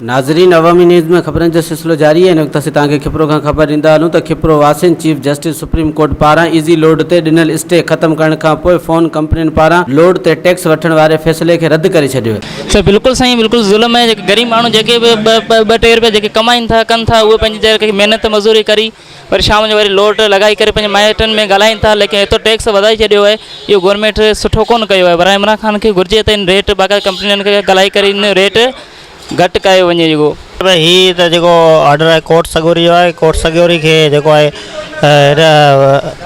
नाज़रीन, अवामी न्यूज़ में खबरन जो सिलसिलो जारी है। इन वक्त तव्हांखे कपरो खां ख़बर ॾींदा हलूं त कपरो वसीन चीफ जस्टिस सुप्रीम कोर्ट पारां ईज़ी लोड ते ॾिनल स्टे ख़त्म करण खां पोइ फ़ोन कम्पनियुनि पारां लोड ते टैक्स वठण वारे फ़ैसिले खे रद्द करे छॾियो आहे। सर बिल्कुलु साईं, बिल्कुलु ज़ुल्म आहे। जेके ग़रीब माण्हू जेके बि ॿ टे रुपया जेके कमाइनि था कनि था, उहे पंहिंजी जेके महिनत मज़ूरी करी वरी शाम जो वरी लोड लॻाई करे पंहिंजे माइटनि में ॻाल्हाइनि था, लेकिन एतिरो टैक्स वधाए छॾियो आहे। इहो गवर्नमेंट सुठो कोन कयो आहे। पर इमरान ख़ान खे घुरिजे त इन रेट बाक़ाइदा कंपनियुनि खे ॻाल्हाए करे इन रेट घटि कयो वञे। जेको ही त जेको ऑर्डर आहे कोर्ट सॻोरी जो आहे, कोर्ट सॻोरी खे जेको आहे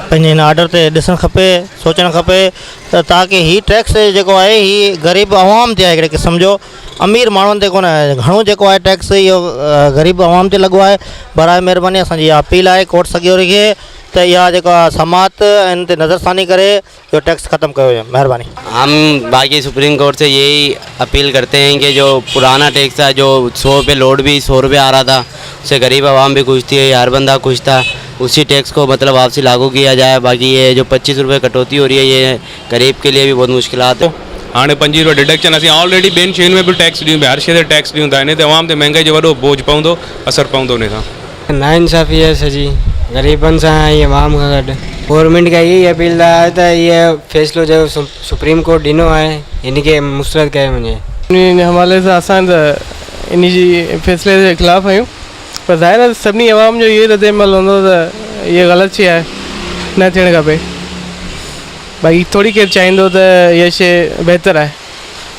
पंहिंजे हिन ऑर्डर ते ॾिसणु खपे, सोचणु खपे त ताकी ही टैक्स जेको आहे ही ग़रीब आवाम ते आहे, हिकिड़े क़िस्म जो अमीर माण्हुनि ते कोन आहे। घणो जेको आहे टैक्स इहो ग़रीब आवाम ते लॻो आहे। बराए महिरबानी असांजी इहा अपील आहे कोर्ट सॻोरी खे त इहा जेका समात इन ते नज़रसानी करे जो टैक्स ख़त्म कयो वञे। महिरबानी। हम बाकी सुप्रीम कोर्ट से यही अपील करते हैं कि जो पुराना टैक्स था, जो 100 रुपये लोड भी 100 रुपये आ रहा था, उससे गरीब आवाम भी खुश थी, हर बंदा खुश था। उसी टैक्स को मतलब वापसी लागू किया जाए। बाकी ये जो 25 रुपये कटौती हो रही है, ये गरीब के लिए भी बहुत मुश्किलात है। हाँ 25 रुपये डिडक्शन असीं ऑलरेडी ॿियनि शयुनि में भी टैक्स ॾियूं पिया, हर शइ ते टैक्स ॾियूं था। इन ते आवाम ते महांगाई जो वॾो बोझ पवंदो, असरु पवंदो इन सां। नाइंसाफ़ी आहे सॼी ग़रीबनि सां ऐं आवाम खां गॾु। गवर्नमेंट खे इहा अपील आहे त इहो फ़ैसिलो जो सुप्रीम कोर्ट ॾिनो आहे हिन खे मुस्तरद कयो वञे। इन हवाले सां असां त इन जी फ़ैसिले जे ख़िलाफ़ु आहियूं, पर ज़ाहिर आहे सभिनी आवाम जो इहो रद्दमल हूंदो त इहा ग़लति शइ आहे, न थियणु खपे। बाक़ी थोरी केरु चाहींदो त इहा शइ बहितरु आहे।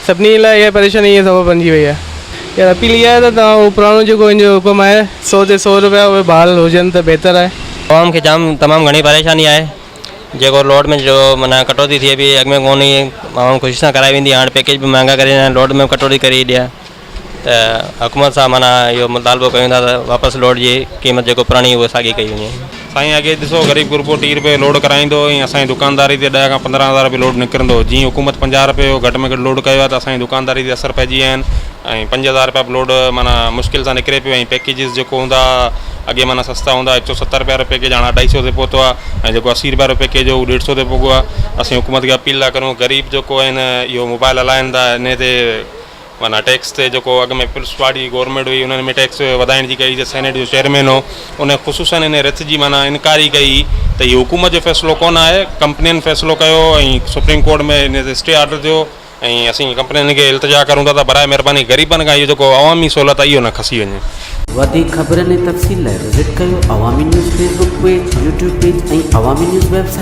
सभिनी लाइ इहा परेशानी इहा सबबु बणिजी वई आहे। यार अपील इहा आहे त तव्हां उहो पुराणो जेको इन जो हुकुम आहे 100 ते 100 रुपया उहे बहाल हुजनि त बहितरु आहे। आवाम खे तमामु घणी परेशानी आहे। जेको लोड में जो माना कटौती थिए पई, अॻु में कोन माण्हू ख़ुशी सां कराए वेंदी, हाणे पैकेज बि महांगा करे लोड में कटौती करे ॾिया। त हुकूमत सां माना इहो मुतालबो कयूं था त वापसि लोड जी क़ीमत जेको पुराणी उहा साॻी कई वञे। साईं अॻे ॾिसो गरीब गुरबो 30 रुपये लोड कराईंदो, ऐं असांजी दुकानदारी ते 10 खां 15 हज़ार रुपये लोड निकिरंदो। जीअं हुकूमत 50 रुपये घटि में घटि लोड कयो आहे त असांजी दुकानदारी ते असरु पइजी विया आहिनि, ऐं 5000 रुपया बि लोड माना मुश्किल सां निकिरे पियो। ऐं पैकेजिस जेको हूंदा अॻे माना सस्ता हूंदा, 170 रुपया पैकेज हाणे 250 ते पहुतो आहे, ऐं जेको 80 रुपया पैकेज हो 150 ते पुॻो आहे। असीं हुकूमत खे अपील था करूं, गरीब जेको आहिनि इहो मोबाइल हलाइनि था, इन ते माना टैक्स ते जेको अॻु में पुलिस वारी गवर्नमेंट हुई उन्हनि में टैक्स वधाइण जी कई, सेनेट जो चेयरमैन हो, उन ख़ुशूसन इन रिथ जी माना इनकारी कई त इहो हुकूमत जो फ़ैसिलो कोन आहे, कंपनियुनि फ़ैसिलो कयो ऐं सुप्रीम कोर्ट में इन ते स्टे ऑर्डर थियो। ऐं असीं कंपनियुनि खे इल्तिजा करूं था त बराए महिरबानी ग़रीबनि खां इहो जेको अवामी सहूलियत आहे इहो न खसी वञे। वधीक ख़बरनि ऐं तफ़सील लाइ विज़िट कयो अवामी news Facebook page, YouTube page ऐं अवामी न्यूज़ वेबसाइट।